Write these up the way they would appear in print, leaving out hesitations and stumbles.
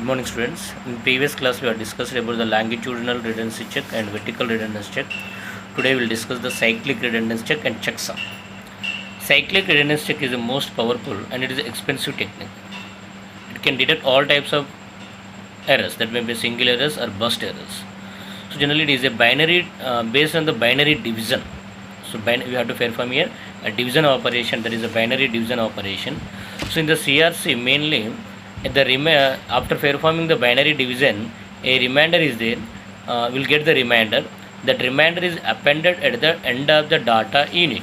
Good morning, students. In previous class we have discussed about the longitudinal redundancy check and vertical redundancy check. Today we will discuss the cyclic redundancy check and checksum. Cyclic redundancy check is the most powerful and it is an expensive technique. It can detect all types of errors, that may be single errors or burst errors. So generally it is a binary based on the binary division. So we have to perform here a division operation, that is a binary division operation. So in the CRC mainly after performing the binary division, a remainder is there. We'll get the remainder. That remainder is appended at the end of the data unit,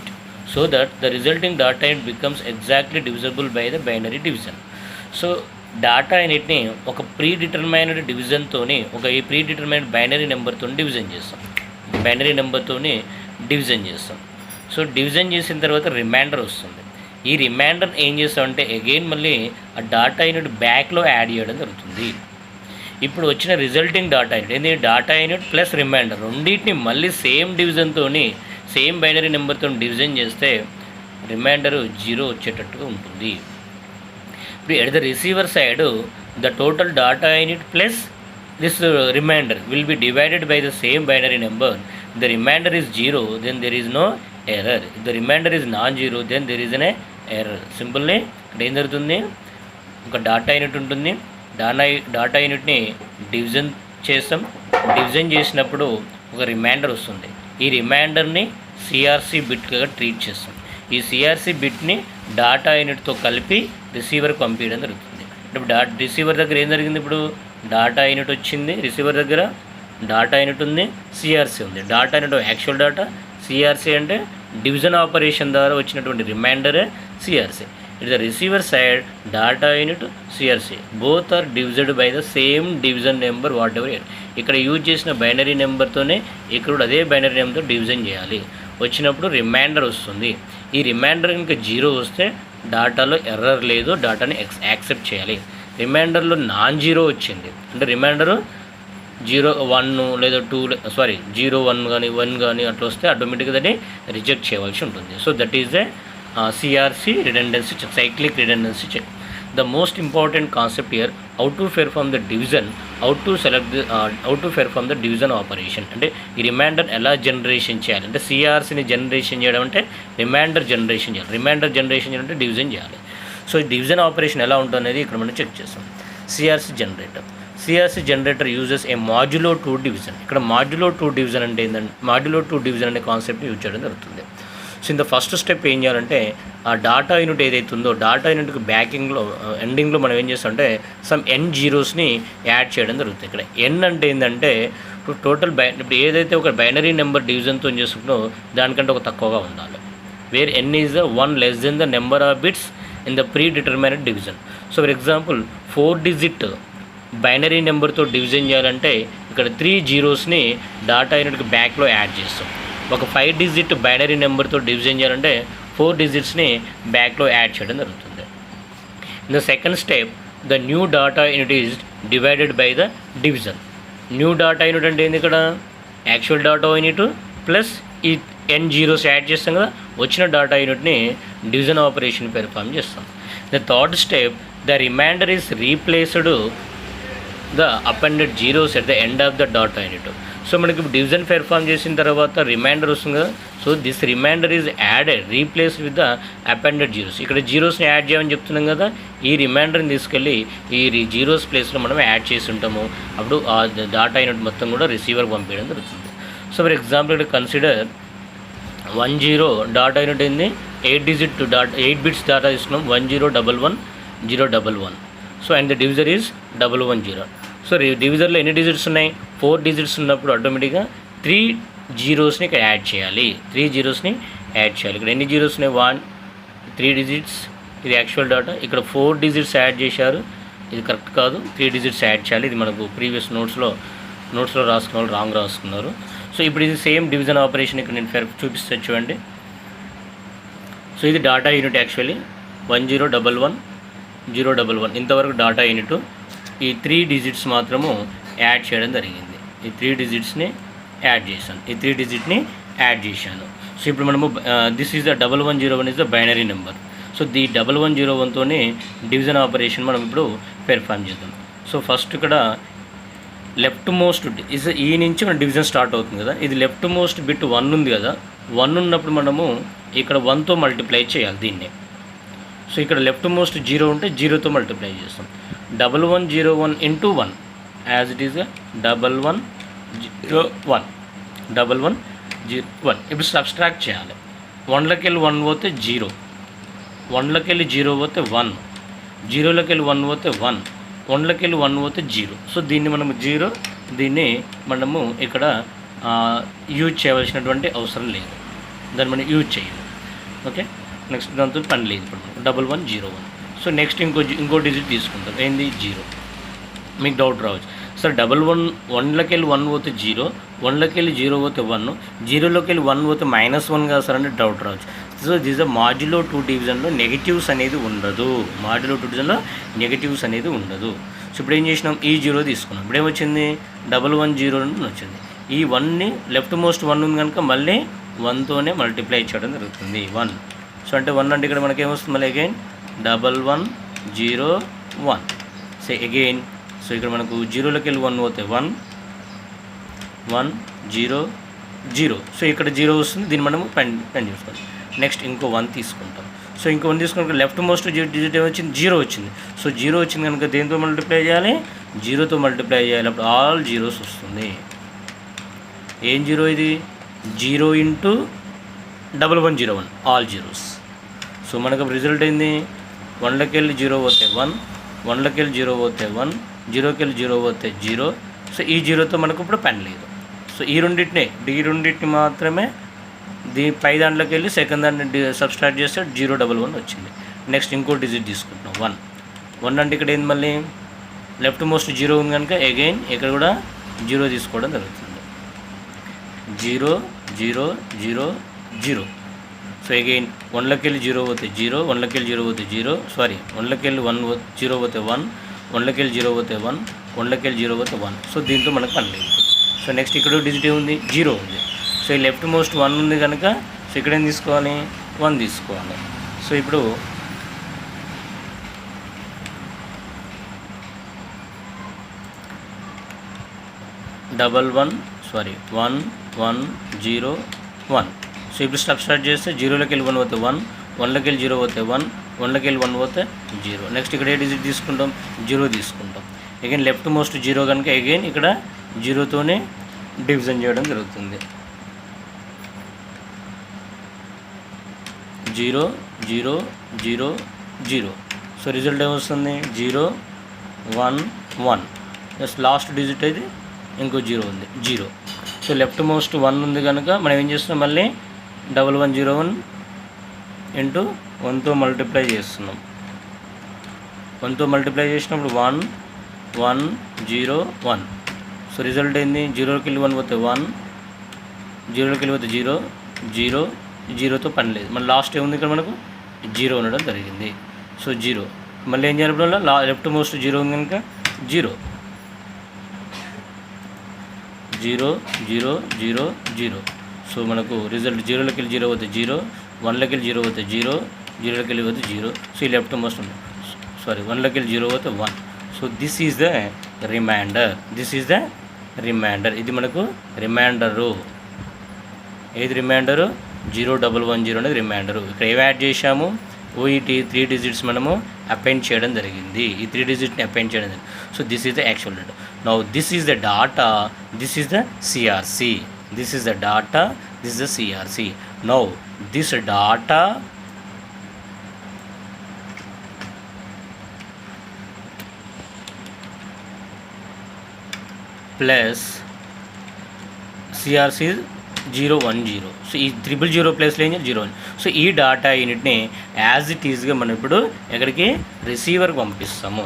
so that the resulting data unit becomes exactly divisible by the binary division. So data యూనిట్ని ఒక predetermined డివిజన్తోని ఈ predetermined binary నెంబర్తో division చేస్తాం. So division చేసిన తర్వాత remainder వస్తుంది. ఈ రిమైండర్ ఏం చేస్తామంటే అగైన్ మళ్ళీ ఆ డేటా యూనిట్ బ్యాక్లో యాడ్ చేయడం జరుగుతుంది. ఇప్పుడు వచ్చిన రిజల్టింగ్ డేటా యూనిట్ ఏంటి, డేటా యూనిట్ ప్లస్ రిమైండర్ రెండింటిని మళ్ళీ సేమ్ డివిజన్తోని సేమ్ బైనరీ నెంబర్తో డివిజన్ చేస్తే రిమైండర్ 0 వచ్చేటట్టుగా ఉంటుంది. At the receiver side, the total data unit plus this remainder will be divided by the same binary number. The remainder is 0, then there is no error. If the remainder is non-zero, then there is an error. Simply ఇక్కడ ఏం జరుగుతుంది, ఒక data unit ఉంటుంది. Data యూనిట్ని division చేస్తాం. Division చేసినప్పుడు ఒక reminder వస్తుంది. ఈ రిమైండర్ని సిఆర్సి బిట్గా ట్రీట్ చేస్తాం. ఈ సిఆర్సి బిట్ని డేటా యూనిట్తో కలిపి రిసీవర్కి పంపించడం జరుగుతుంది. ఇప్పుడు రిసీవర్ దగ్గర ఏం జరిగింది, ఇప్పుడు డేటా యూనిట్ వచ్చింది, రిసీవర్ దగ్గర డేటా యూనిట్ ఉంది, సిఆర్సి ఉంది. Data unit actual data, CRC అంటే డివిజన్ ఆపరేషన్ ద్వారా వచ్చినటువంటి రిమైండరే CRC. It the receiver side data unit CRC both are డివిజెడ్ by the same division number whatever. ఇక్కడ యూజ్ చేసిన బైనరీ నెంబర్తోనే ఇక్కడ అదే బైనరీ నెంబర్తో డివిజన్ చేయాలి. వచ్చినప్పుడు రిమైండర్ వస్తుంది. ఈ రిమైండర్ కనుక 0 వస్తే డేటాలో ఎర్రర్ లేదు, డేటాని యాక్సెప్ట్ చేయాలి. రిమైండర్లో non-zero వచ్చింది అంటే రిమైండరు 0 1 లేదా 0 1 కానీ 1 కానీ అట్లా వస్తే ఆటోమేటిక్గా దాన్ని రిజెక్ట్ చేయవలసి ఉంటుంది. So that is the CRC redundancy check, cyclic redundancy check. The most important concept here, how to perform the division, how to perform the division operation. అంటే ఈ రిమైండర్ ఎలా జనరేషన్ చేయాలి అంటే సిఆర్సిని జనరేషన్ చేయడం అంటే రిమైండర్ జనరేషన్ చేయాలి. Reminder generation చేయాలంటే division చేయాలి. సో ఈ డివిజన్ ఆపరేషన్ ఎలా ఉంటుంది అనేది ఇక్కడ మనం చెక్ చేస్తాం. సిఆర్సి జనరేటర్ యూజెస్ ఏ మాడ్యులో 2 డివిజన్. ఇక్కడ మాడ్యులో 2 డివిజన్ అంటే ఏంటంటే మాడ్యులో 2 డివిజన్ అనే కాన్సెప్ట్ యూజ్ చేయడం జరుగుతుంది. So in the first step ఏం చేయాలంటే ఆ డేటా యూనిట్ ఏదైతే ఉందో డేటా యూనిట్కి ఎండింగ్లో మనం ఏం చేస్తామంటే సమ్ n జీరోస్ని యాడ్ చేయడం జరుగుతుంది. ఇక్కడ n అంటే ఏంటంటే టోటల్ ఇప్పుడు ఏదైతే ఒక బైనరీ నెంబర్ డివిజన్తో చేసుకుంటో దానికంటే ఒక తక్కువగా ఉండాలి. Where n is the 1 less than the number of bits in the predetermined division. So for example 4 digit binary నెంబర్తో డివిజన్ చేయాలంటే ఇక్కడ 3 జీరోస్ని డేటా యూనిట్కి బ్యాక్లో యాడ్ చేస్తాం. ఒక 5 డిజిట్ బైనరీ నెంబర్తో డివిజన్ చేయాలంటే 4 డిజిట్స్ని బ్యాక్లో యాడ్ చేయడం జరుగుతుంది. In the second step the new data unit is divided by the division. New data unit అంటే ఏంది, ఇక్కడ యాక్చువల్ డేటా యూనిట్ ప్లస్ ఈ n జీరోస్ యాడ్ చేస్తాం కదా, వచ్చిన డేటా యూనిట్ని డివిజన్ ఆపరేషన్ పెర్ఫామ్ చేస్తాం. The third step the remainder is replaced the appended zeros at the end of the data unit. So మనకి ఇప్పుడు డివిజన్ పెర్ఫామ్ చేసిన తర్వాత రిమైండర్ వస్తుంది కదా, so this remainder is added replace with the appended zeros. ఇక్కడ జీరోస్ని add చేయమని చెప్తున్నాం కదా, ఈ రిమైండర్ని తీసుకెళ్ళి ఈ జీరోస్ ప్లేస్లో మనం యాడ్ చేసి ఉంటాము. అప్పుడు ఆ డేటా యూనిట్ మొత్తం కూడా రిసీవర్కి పంపించడం జరుగుతుంది. సో ఫర్ ఎగ్జాంపుల్ ఇక్కడ కన్సిడర్ 10 డేటా యూనిట్ ఏంది 8 బిట్స్ డేటా తీసుకున్నాం 1011 so and the divisor is 110. So డివిజర్లో ఎన్ని డిజిట్స్ ఉన్నాయి, 4 డిజిట్స్ ఉన్నప్పుడు ఆటోమేటిక్గా 3 జీరోస్ని ఇక్కడ యాడ్ చేయాలి. ఇక్కడ ఎన్ని జీరోస్ ఉన్నాయి 3 డిజిట్స్. ఇది యాక్చువల్ డేటా. ఇక్కడ 4 డిజిట్స్ యాడ్ చేశారు, ఇది కరెక్ట్ కాదు. 3 డిజిట్స్ యాడ్ చేయాలి. ఇది మనకు ప్రీవియస్ నోట్స్లో రాసుకున్న వాళ్ళు రాంగ్ రాసుకున్నారు. సో ఇప్పుడు ఇది సేమ్ డివిజన్ ఆపరేషన్ ఇక్కడ నేను చూపిస్తాను చూడండి. సో ఇది డేటా యూనిట్ యాక్చువల్లీ 1011 ఇంతవరకు డేటా యూనిట్. ఈ 3 డిజిట్స్ మాత్రము యాడ్ చేయడం జరిగింది. ఈ 3 డిజిట్స్ని యాడ్ చేశాను. సో ఇప్పుడు మనము this is the 1101 is the binary number. So the 1101తోనే డివిజన్ ఆపరేషన్ మనం ఇప్పుడు పెర్ఫామ్ చేద్దాం. సో ఫస్ట్ ఇక్కడ లెఫ్ట్ మోస్ట్ ఈ నుంచి మన డివిజన్ స్టార్ట్ అవుతుంది కదా, ఇది లెఫ్ట్ మోస్ట్ బిట్ 1 ఉంది కదా, 1 ఉన్నప్పుడు మనము ఇక్కడ 1తో మల్టిప్లై చేయాలి దీన్ని. సో ఇక్కడ లెఫ్ట్ మోస్ట్ 0 ఉంటే 0తో మల్టిప్లై చేస్తాం. 1101 ఇంటూ 1 యాజ్ ఇట్ ఈస్ 1101 1101. ఇప్పుడు సబ్స్ట్రాక్ట్ చేయాలి. 1లోకి వెళ్ళి 1 పోతే 0, 1లోకి వెళ్ళి 0 పోతే 1, 0లోకి వెళ్ళి 1 పోతే 1, 1లోకి వెళ్ళి 1 పోతే 0. సో దీన్ని మనము 0, దీన్ని మనము ఇక్కడ యూజ్ చేయవలసినటువంటి అవసరం లేదు, దాన్ని మనం యూజ్ చేయాలి. ఓకే, నెక్స్ట్ దాంతో పని లేదు. ఇప్పుడు 1101. సో నెక్స్ట్ ఇంకో డిజిట్ తీసుకుంటాం, ఏంది 0. మీకు డౌట్ రావచ్చు, సార్ 1లోకి వెళ్ళి 1 పోతే 0, 1లోకి వెళ్ళి 0 పోతే 1, 0లోకి వెళ్ళి 1 పోతే -1 కదా సార్ అంటే డౌట్ రావచ్చు. సో దిస్ మాడ్యులో 2 డివిజన్లో నెగిటివ్స్ అనేది ఉండదు, మాడ్యులో 2 డివిజన్లో నెగిటివ్స్ అనేది ఉండదు. సో ఇప్పుడు ఏం చేసినాం, ఈ 0 తీసుకున్నాం, ఇప్పుడు ఏమొచ్చింది 110 వచ్చింది. ఈ 1ని లెఫ్ట్ మోస్ట్ 1 ఉంది కనుక మళ్ళీ 1తోనే మల్టిప్లై చేయడం జరుగుతుంది 1. సో అంటే 1 అంటే ఇక్కడ మనకి ఏమొస్తుంది మళ్ళీ అగైన్ 1101. సో అగైన్ సో ఇక్కడ మనకు 0లోకి వెళ్ళి 1 పోతే 1 1 0 0. సో ఇక్కడ 0 వస్తుంది, దీన్ని మనము పెన్ చేసుకోవాలి. నెక్స్ట్ ఇంకో 1 తీసుకుంటాం. సో ఇంకో 1 తీసుకున్న లెఫ్ట్ మోస్ట్ డిజిట్ ఏమొచ్చింది 0 వచ్చింది. సో 0 వచ్చింది కనుక దేంతో మల్టిప్లై చేయాలి, 0తో మల్టిప్లై చేయాలి. అప్పుడు ఆల్ జీరోస్ వస్తుంది. ఏం 0 ఇది 0 ఇంటూ 1101 ఆల్ జీరోస్. సో మనకు రిజల్ట్ ఏంది 1లోకి వెళ్ళి 0 పోతే 1, 1లోకి వెళ్ళి 0 పోతే 1, 0కి వెళ్ళి 0 పోతే 0. సో ఈ 0తో మనకు ఇప్పుడు పని లేదు. సో ఈ రెండింటిని మాత్రమే పై దాంట్లోకి వెళ్ళి సెకండ్ దాన్ని సబ్స్ట్రాక్ట్ చేస్తే 011 వచ్చింది. నెక్స్ట్ ఇంకో డిజిట్ తీసుకుంటున్నాం 1 అంటే ఇక్కడ ఏంది మళ్ళీ లెఫ్ట్ మోస్ట్ 0 ఉంది కనుక అగైన్ ఇక్కడ కూడా 0 తీసుకోవడం జరుగుతుంది. 0 0 0 0. సో అగైన్ 1లోకి వెళ్ళి 0 పోతే 0, 1లోకి వెళ్ళి 0 పోతే 0, 1లోకి వెళ్ళి 0 పోతే 1, 1లోకి వెళ్ళి 0 పోతే 1, 1లోకి వెళ్ళి 0 పోతే 1. సో దీంతో మనకు పని లేదు. సో నెక్స్ట్ ఇక్కడ డిజిట్ ఏముంది 0 ఉంది. సో ఈ లెఫ్ట్ మోస్ట్ 1 ఉంది కనుక సో ఇక్కడ ఏం తీసుకోవాలి 1 తీసుకోవాలి. సో ఇప్పుడు 1101. సో ఇప్పుడు సబ్స్ట్రాక్ట్ చేస్తే 0లోకి వెళ్ళి 1 పోతే 1, 1లోకి వెళ్ళి 0 పోతే 1, 1లోకి వెళ్ళి 1 పోతే 0. నెక్స్ట్ ఇక్కడ ఏ డిజిట్ తీసుకుంటాం 0 తీసుకుంటాం. అగైన్ లెఫ్ట్ మోస్ట్ 0 కనుక అగైన్ ఇక్కడ 0తోనే డివిజన్ చేయడం జరుగుతుంది. 0 0 0 0. సో రిజల్ట్ ఏమొస్తుంది 0 1 1. జస్ట్ లాస్ట్ డిజిట్ అయితే ఇంకో 0 ఉంది 0. సో లెఫ్ట్ మోస్ట్ 1 ఉంది కనుక మనం ఏం చేస్తున్నాం మళ్ళీ 1101 ఇంటూ 1తో మల్టిప్లై చేస్తున్నాం. 1తో మల్టిప్లై చేసినప్పుడు 1 1 0 1. సో రిజల్ట్ ఏంది 0లోకి వెళ్ళి 1 పోతే 1, 0లోకి వెళ్ళి పోతే 0 0, 0తో పని లేదు. మన లాస్ట్ ఏముంది ఇక్కడ మనకు 0 ఉండడం జరిగింది. సో 0 మళ్ళీ ఏం చేయాలి ఇప్పుడు లెఫ్ట్ మోస్ట్ 0 ఉంది కనుక 0 0 0 0 0. సో మనకు రిజల్ట్ 0లోకి వెళ్ళి 0 పోతే 0, 1లోకి వెళ్ళి 0 పోతే 0, 0లోకి వెళ్ళి పోతే 0. సో ఈ లెఫ్ట్ మోస్ట్ ఉంది 1లోకి వెళ్ళి 0 పోతే 1. So this is the remainder. ఇది మనకు రిమైండరు. ఏది రిమైండరు 0110 అనేది రిమైండరు. ఇక్కడ ఏం యాడ్ చేశాము ఓఈటీ 3 డిజిట్స్ మనము అపెండ్ చేయడం జరిగింది. ఈ 3 డిజిట్ని అపెండ్ చేయడం జరిగింది. So this is the actual data. Now this is the data, this is the CRC. This is the data, this is the CRC. Now this data plus CRC is 010. So ఈ 000 ప్లేస్లో ఏం 01. So ఈ data యూనిట్ని as it ఈజ్గా మనం ఇప్పుడు ఎక్కడికి రిసీవర్కి పంపిస్తాము.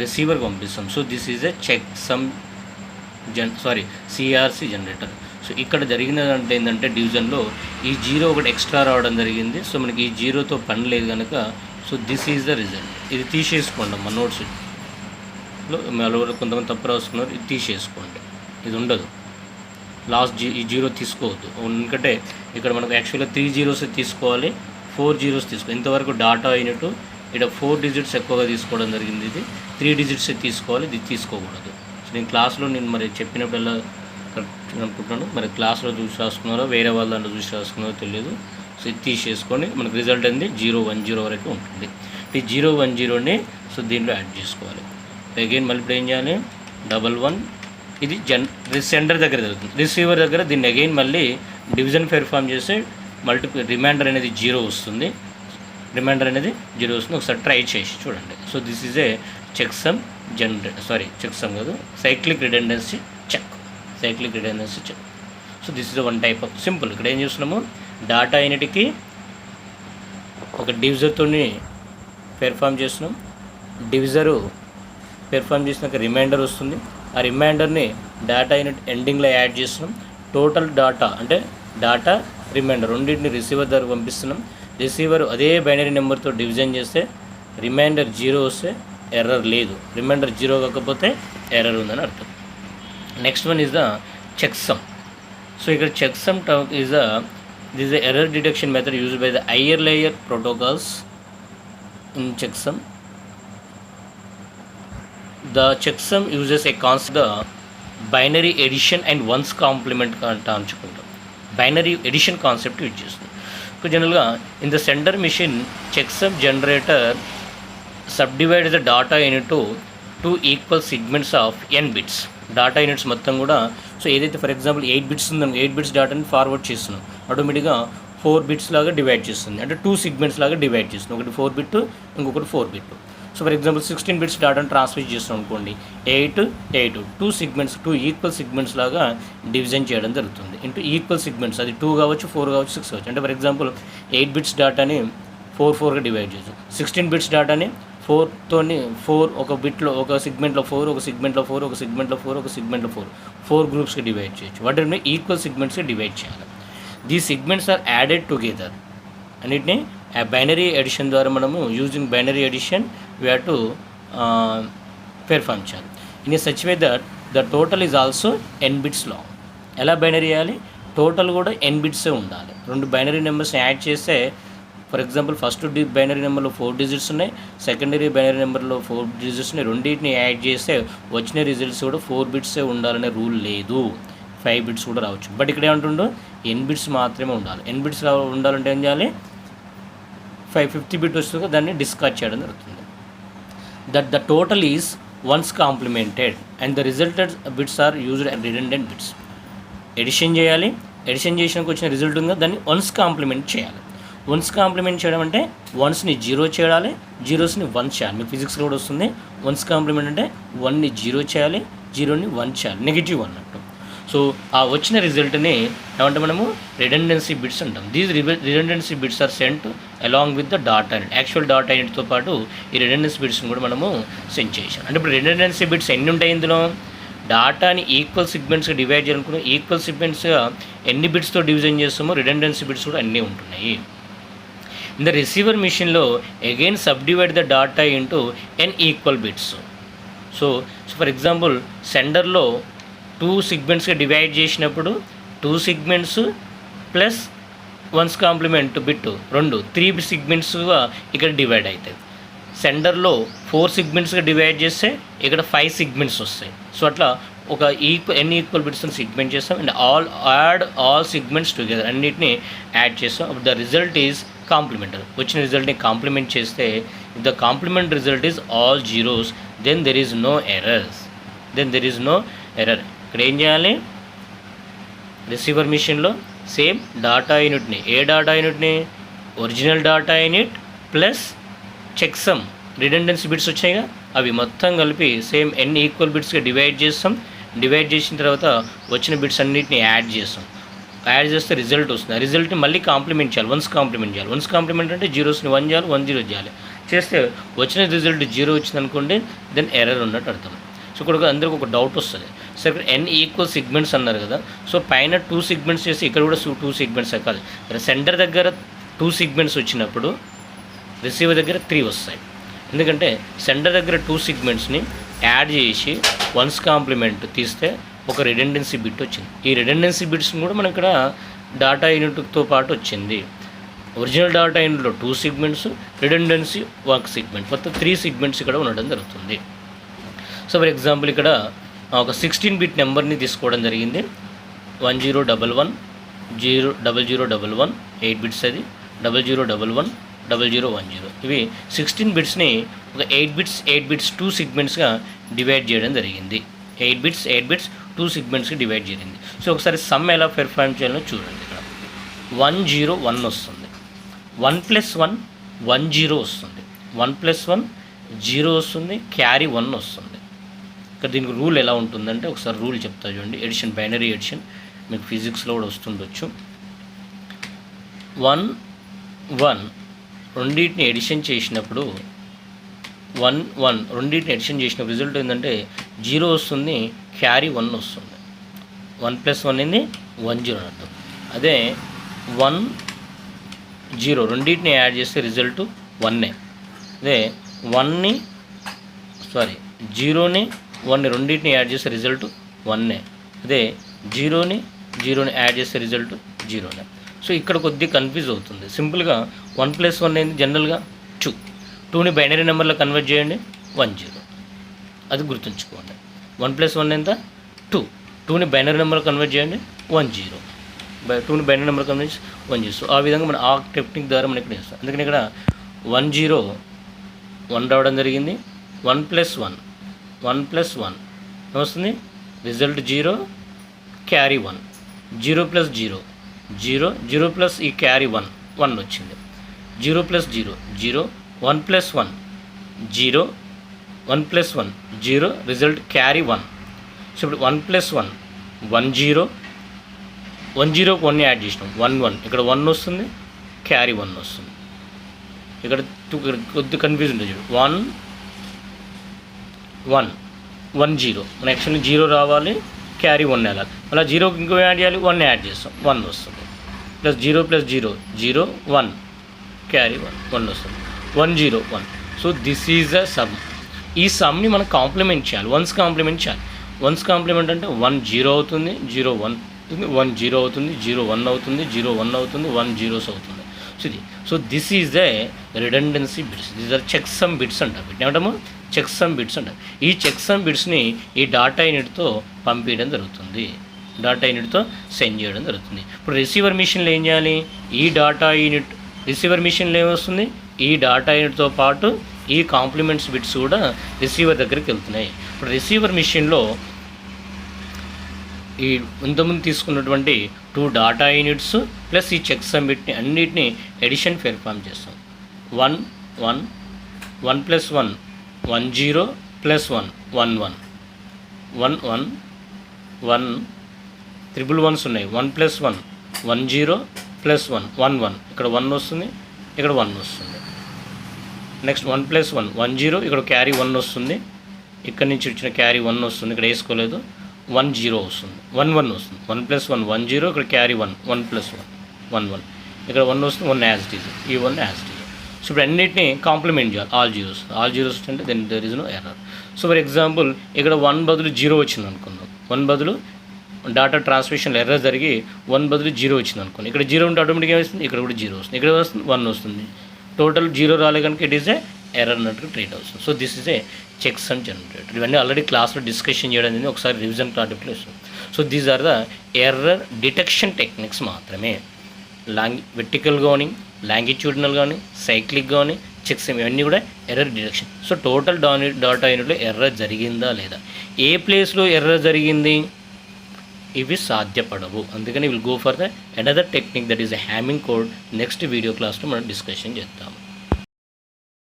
రిసీవర్కి పంపిస్తాం. So this is a checksum CRC generator. So ఇక్కడ జరిగినదంటే ఏంటంటే డివిజన్లో ఈ 0 ఒకటి ఎక్స్ట్రా రావడం జరిగింది. సో మనకి ఈ 0తో పని లేదు కనుక so this is the result. ఇది తీసేసుకోండి మా నోట్స్లో కొంతమంది తప్పు రాసుకున్నారు, ఇది తీసేసుకోండి, ఇది ఉండదు. లాస్ట్ ఈ 0 తీసుకోవద్దు. ఎందుకంటే ఇక్కడ మనకు యాక్చువల్గా 3 zeros తీసుకోవాలి, 4 zeros తీసుకోవాలి. ఇంతవరకు డాటా యూనిట్ ఇక్కడ 4 డిజిట్స్ ఎక్కువగా తీసుకోవడం జరిగింది. ఇది 3 డిజిట్స్ తీసుకోవాలి, ఇది తీసుకోకూడదు. సో నేను క్లాస్లో మరి చెప్పినప్పుడల్లా కరెక్ట్ అనుకుంటున్నాను. మరి క్లాస్లో చూసి రాసుకున్నారో వేరే వాళ్ళ దాంట్లో చూసి రాసుకున్నారో తెలియదు. సో ఇది తీసేసుకొని మనకు రిజల్ట్ అనేది 010 వరకు ఉంటుంది. ఈ 010ని సో దీంట్లో యాడ్ చేసుకోవాలి. అగైన్ మళ్ళీ ఇప్పుడు ఏం చేయాలి, 11 ఇది సెండర్ దగ్గర జరుగుతుంది. రిసీవర్ దగ్గర దీన్ని అగైన్ మళ్ళీ డివిజన్ పెర్ఫామ్ చేస్తే రిమైండర్ అనేది 0 వస్తుంది. ఒకసారి ట్రై చేసి చూడండి. So this is a checksum checksum కాదు, cyclic redundancy check. So this is one type of simple. ఇక్కడ ఏం చేస్తున్నాము, డాటా యూనిట్కి ఒక డివిజర్తో పెర్ఫామ్ చేస్తున్నాం. డివిజరు పెర్ఫామ్ చేసినాక రిమైండర్ వస్తుంది. ఆ రిమైండర్ని డేటా యూనిట్ ఎండింగ్లో యాడ్ చేస్తున్నాం. టోటల్ డాటా అంటే డాటా రిమైండర్ రెండింటిని రిసీవర్ దగ్గర పంపిస్తున్నాం. రిసీవర్ అదే బైనరీ నెంబర్తో డివిజన్ చేస్తే రిమైండర్ 0 వస్తే ఎర్రర్ లేదు, రిమైండర్ 0 కాకపోతే ఎర్రర్ ఉందని అర్థం. Next one is the checksum. So ఇక్కడ checksum is this the error detection method used by the higher layer protocols in checksum. The checksum uses a concept the binary addition and ones complement అంటాంచుకుంటాం. Binary addition concept use చేస్తుంది. So జనరల్గా in the sender mission checksum generator subdivide the data unit to 2 equal segments of n bits. Data units మొత్తం కూడా so ఏదైతే for example 8 bits ఉందో 8 bits డాటాని forward చేస్తున్నాం, ఆటోమేటిక్గా 4 bits లాగా డివైడ్ చేస్తుంది. అంటే 2 సెగ్మెంట్స్ లాగా డివైడ్ చేస్తుంది. ఒకటి 4 బిట్, ఇంకొకటి 4 bit. So for example 16 bits డాటాను ట్రాన్స్ఫర్ చేస్తాం అనుకోండి, 8 2 సెగ్మెంట్స్, 2 ఈక్వల్ సెగ్మెంట్స్ లాగా డివిజన్ చేయడం జరుగుతుంది. ఇంటూ ఈక్వల్ సెగ్మెంట్స్, అది 2 కావచ్చు, 4 కావచ్చు, 6 కావచ్చు. అంటే ఫర్ ఎగ్జాంపుల్ 8 బిట్స్ డాటాని 4గా డివైడ్ చేయొచ్చు. 16 బిట్స్ డాటాని 4 ఒక బిట్లో ఒక సెగ్మెంట్లో 4, ఒక సెగ్మెంట్లో 4, ఒక సెగ్మెంట్లో 4, ఒక సెగ్మెంట్లో 4 గ్రూప్స్కి డివైడ్ చేయొచ్చు. వాటిని ఈక్వల్ సెగ్మెంట్స్కి డివైడ్ చేయాలి. The segments are added together. అన్నిటిని బైనరీ ఎడిషన్ ద్వారా మనము using binary addition we have to perform చేయాలి. In a such way that the total is also n bits long. ఎలా బైనరీ చేయాలి, టోటల్ కూడా n బిట్సే ఉండాలి. 2 బైనరీ నెంబర్స్ని యాడ్ చేస్తే ఫర్ ఎగ్జాంపుల్ ఫస్ట్ బైనరీ నెంబర్లో 4 డిజిట్స్ ఉన్నాయి, సెకండరీ బైనరీ నెంబర్లో 4 డిజిట్స్ ఉన్నాయి. రెండింటిని యాడ్ చేస్తే వచ్చిన రిజల్ట్స్ కూడా 4 బిట్సే ఉండాలనే రూల్ లేదు, 5 బిట్స్ కూడా రావచ్చు. బట్ ఇక్కడ ఏమంటుండో n బిట్స్ మాత్రమే ఉండాలి. n బిట్స్ ఉండాలంటే ఏం చేయాలి, 550 బిట్ వస్తుంది, దాన్ని డిస్కార్డ్ చేయడం జరుగుతుంది. That the total is ones complemented and the resulted bits are used and redundant bits. Addition చేయాలి, ఎడిషన్ చేసినాక వచ్చిన రిజల్ట్ ఉందో దాన్ని వన్స్ కాంప్లిమెంట్ చేయాలి. వన్స్ కాంప్లిమెంట్ చేయడం అంటే వన్స్ని 0 చేయాలి, జీరోస్ని 1 చేయాలి. మీకు ఫిజిక్స్లో కూడా వస్తుంది. వన్స్ కాంప్లిమెంట్ అంటే 1ని 0 చేయాలి, 0ని 1 చేయాలి, నెగిటివ్ అన్నట్టు. సో ఆ వచ్చిన రిజల్ట్ని ఏమంటే మనము రిడెండెన్సీ బిట్స్ అంటాం. These redundancy bits are sent along with the data unit. Actual data యూనిట్తో పాటు ఈ రిడెండెన్సీ బిట్స్ని కూడా మనము సెండ్ చేసాం. అంటే ఇప్పుడు రిడెండెన్సీ బిట్స్ ఎన్ని ఉంటాయి ఇందులో, డాటాని ఈక్వల్ సెగ్మెంట్స్గా డివైడ్ చేయాలనుకున్నాం, ఈక్వల్ సెగ్మెంట్స్గా ఎన్ని బిట్స్తో డివిజన్ చేస్తామో రిడెండెన్సీ బిట్స్ కూడా అన్నీ ఉంటున్నాయి. ఇన్ ద రిసీవర్ మిషన్లో again subdivide the data into n equal bits. So for example సెండర్లో 2 సెగ్మెంట్స్గా డివైడ్ చేసినప్పుడు 2 segments plus one's complement bit 3 సెగ్మెంట్స్గా ఇక్కడ డివైడ్ అవుతాయి. సెండర్లో 4 సెగ్మెంట్స్గా డివైడ్ చేస్తే ఇక్కడ 5 సెగ్మెంట్స్ వస్తాయి. సో అట్లా ఒక n ఈక్వల్ బిట్స్ని సెగ్మెంట్ చేస్తాం అండ్ ఆల్ సెగ్మెంట్స్ టుగెదర్, అన్నిటిని యాడ్ చేస్తాం. The result is complementary. వచ్చిన రిజల్ట్ని కాంప్లిమెంట్ చేస్తే if the complement result is all zeros then there is no errors. ఇక్కడ ఏం చేయాలి, రిసీవర్ మిషన్లో సేమ్ డాటా యూనిట్ని, ఏ డాటా యూనిట్ని, original data unit plus checksum redundancy bits వచ్చాయిగా, అవి మొత్తం కలిపి సేమ్ n ఈక్వల్ బిట్స్గా డివైడ్ చేస్తాం. డివైడ్ చేసిన తర్వాత వచ్చిన బిట్స్ అన్నిటిని యాడ్ చేస్తాం. యాడ్ చేస్తే రిజల్ట్ వస్తుంది. ఆ రిజల్ట్ని మళ్ళీ కాంప్లిమెంట్ చేయాలి, వన్స్ కాంప్లిమెంట్ చేయాలి. వన్స్ కాంప్లిమెంట్ అంటే జీరోస్ని 1 చేయాలి, 1 0 చేయాలి. చేస్తే వచ్చిన రిజల్ట్ 0 వచ్చింది అనుకోండి, దెన్ ఎర్రర్ ఉన్నట్టు అర్థం. సో ఇక్కడ అందరికి ఒక డౌట్ వస్తుంది, సో ఇక్కడ n ఈక్వల్ సెగ్మెంట్స్ అన్నారు కదా, సో పైన 2 సెగ్మెంట్స్ చేసి ఇక్కడ కూడా 2 సెగ్మెంట్స్ కాదు. సెంటర్ దగ్గర 2 సెగ్మెంట్స్ వచ్చినప్పుడు రిసీవర్ దగ్గర 3 వస్తాయి. ఎందుకంటే సెంటర్ దగ్గర 2 సెగ్మెంట్స్ని యాడ్ చేసి వన్స్ కాంప్లిమెంట్ తీస్తే ఒక రిడెండెన్సీ బిట్ వచ్చింది. ఈ రిడెండెన్సీ బిట్స్ని కూడా మనం ఇక్కడ డాటా యూనిట్తో పాటు వచ్చింది. ఒరిజినల్ డాటా యూనిట్లో 2 సెగ్మెంట్స్, రిడెండెన్సీ 1 సెగ్మెంట్, మొత్తం 3 సెగ్మెంట్స్ ఇక్కడ ఉండడం జరుగుతుంది. సో ఫర్ ఎగ్జాంపుల్ ఇక్కడ ఒక 16 బిట్ నెంబర్ని తీసుకోవడం జరిగింది. 1011 0011 8 బిట్స్, అది 0011 0010. ఇవి 16 బిట్స్ని ఒక 8 బిట్స్ 2 సెగ్మెంట్స్గా డివైడ్ చేయడం జరిగింది. 8 బిట్స్ 2 సెగ్మెంట్స్కి డివైడ్ చేయండి. సో ఒకసారి సమ్ ఎలా పెర్ఫార్మ్ చేయాలో చూడండి. ఇక్కడ 101 వస్తుంది, 1 + 1 10 వస్తుంది, 1 + 1 0 వస్తుంది, క్యారీ 1 వస్తుంది. ఇక్కడ దీనికి రూల్ ఎలా ఉంటుందంటే ఒకసారి రూల్ చెప్తా చూడండి. ఎడిషన్, బైనరీ ఎడిషన్ మీకు ఫిజిక్స్లో కూడా వస్తుండొచ్చు. 1 1 రెండింటిని ఎడిషన్ చేసినప్పుడు 1 1 రెండింటిని ఎడిషన్ చేసిన రిజల్ట్ ఏంటంటే 0 వస్తుంది, క్యారీ 1 వస్తుంది. 1 + 1 ఏంది 10 అర్థం. అదే 1 0 రెండింటిని యాడ్ చేస్తే రిజల్ట్ 1. అదే 1ని 0ని 1ని రెండింటిని యాడ్ చేస్తే రిజల్ట్ 1. అదే 0ని యాడ్ చేస్తే రిజల్ట్ 0. సో ఇక్కడ కొద్దిగా కన్ఫ్యూజ్ అవుతుంది. సింపుల్గా 1 + 1 ఏంది జనరల్గా 2. 2ని బైనరీ నెంబర్లో కన్వర్ట్ చేయండి 10. అది గుర్తుంచుకోండి. 1 + 1 ఎంత 2. 2ని బైనరీ నెంబర్లో కన్వర్ట్ చేయండి 10. 2ని బైనరీ నెంబర్ కన్వర్ట్ చేసి 10. సో ఆ విధంగా మనం ఆ టెక్నిక్ ద్వారా మనం ఇక్కడ చేస్తాం. అందుకని ఇక్కడ 101 రావడం జరిగింది. 1 + 1 ఏమొస్తుంది రిజల్ట్ 0, క్యారీ 1. 0 + 0 0, 0 ప్లస్ ఈ క్యారీ 1 వచ్చింది. 0 + 0 0, 1 + 1 0, 1 + 1 0, రిజల్ట్ క్యారీ 1. సో ఇప్పుడు 1 + 1 10, 10కి 1 యాడ్ చేసినాం 1 ఇక్కడ 1 వస్తుంది, క్యారీ 1 వస్తుంది. ఇక్కడ కొద్ది కన్ఫ్యూజ్ ఉంటుంది చూడు. 1 1 1 0 మన యాక్చువల్లీ 0 రావాలి, క్యారీ 1 వెళ్ళాలి. అలా 0కి ఇంకో యాడ్ చేయాలి, 1 యాడ్ చేస్తాం 1 వస్తుంది. ప్లస్ 0 + 0 0 1, క్యారీ 1 వస్తుంది. 1 0 1. So this is a some. ఈ సమ్ని మనం కాంప్లిమెంట్ చేయాలి, 1's కాంప్లిమెంట్ చేయాలి. 1's కాంప్లిమెంట్ అంటే 1 0 అవుతుంది, 0 1 అవుతుంది, 1 0 అవుతుంది, 0 1 అవుతుంది, 0 1 అవుతుంది, 1 zeros అవుతుంది. So this is the redundancy bits. These are checksum bits అంటారు. వీటిని ఏమంటాము చెక్ సమ్ బిట్స్ అంటారు. ఈ చెక్ సమ్ బిట్స్ని ఈ డాటా యూనిట్తో పంపించడం జరుగుతుంది, డాటా యూనిట్తో సెండ్ చేయడం జరుగుతుంది. ఇప్పుడు రిసీవర్ మిషన్లో ఏం చేయాలి, ఈ డాటా యూనిట్ రిసీవర్ మిషన్లో ఏమొస్తుంది, ఈ డాటా యూనిట్తో పాటు ఈ కాంప్లిమెంట్స్ బిట్స్ కూడా రిసీవర్ దగ్గరికి వెళ్తున్నాయి. ఇప్పుడు రిసీవర్ మిషన్లో ఈ ఇంతకుముందు తీసుకున్నటువంటి 2 డాటా యూనిట్స్ ప్లస్ ఈ చెక్ సమ్ బిట్ని అన్నిటినీ ఎడిషన్ పెర్ఫామ్ చేస్తాం. 1 1 1 + 1 10 + 1 11 1 1 1 ట్రిపుల్ 1s ఉన్నాయి. 1 + 1 10 + 1 11 ఇక్కడ 1 వస్తుంది, ఇక్కడ 1 వస్తుంది. నెక్స్ట్ 1 + 1 10 ఇక్కడ క్యారీ 1 వస్తుంది, ఇక్కడ నుంచి వచ్చిన క్యారీ 1 వస్తుంది, ఇక్కడ వేసుకోలేదు 1 0 వస్తుంది, 1 1 వస్తుంది. 1 + 1 10 ఇక్కడ క్యారీ 1 1 + 1 1 1 ఇక్కడ 1 వస్తుంది, 1 యాజ్ ఇట్ ఈజ్, ఈ 1 యాజ్ ఇట్ ఈజ్. సో ఇప్పుడు అన్నిటిని కాంప్లిమెంట్ చేయాలి. ఆల్ జీరోస్ అంటే then there is no error. So for example ఇక్కడ 1 బదులు 0 వచ్చింది అనుకుందాం. 1 బదులు డాటా ట్రాన్స్మిషన్లో ఎర్రర్ జరిగి 1 బదులు 0 వచ్చింది అనుకోండి. ఇక్కడ 0 ఉంటే ఆటోమేటిక్గా వస్తుంది, ఇక్కడ కూడా 0 వస్తుంది, ఇక్కడ వస్తుంది 1 వస్తుంది. టోటల్ 0 రాలే కనుక ఇట్ ఈస్ ఏ ఎర్రర్ అన్నట్టు ట్రీట్ అవుతుంది. So this is a checksum generator. ఇవన్నీ ఆల్రెడీ క్లాస్లో డిస్కషన్ చేయడం అనేది ఒకసారి రివిజన్ క్లాటిక్లో ఇస్తుంది. So these are the error detection techniques మాత్రమే. వెర్టికల్ కానీ, లాంగిట్యూడినల్ కానీ, సైక్లిక్ కానీ చెక్ సమ్ ఇవన్నీ కూడా error detection. So total data యూనిట్లో ఎర్రర్ జరిగిందా లేదా, ఏ ప్లేస్లో ఎర్రర్ జరిగింది, ఇవి సాధ్యపడవు. అందుకని will go for the another technique that is a హ్యామింగ్ code. Next video క్లాస్లో మనం డిస్కషన్ చేద్దాము.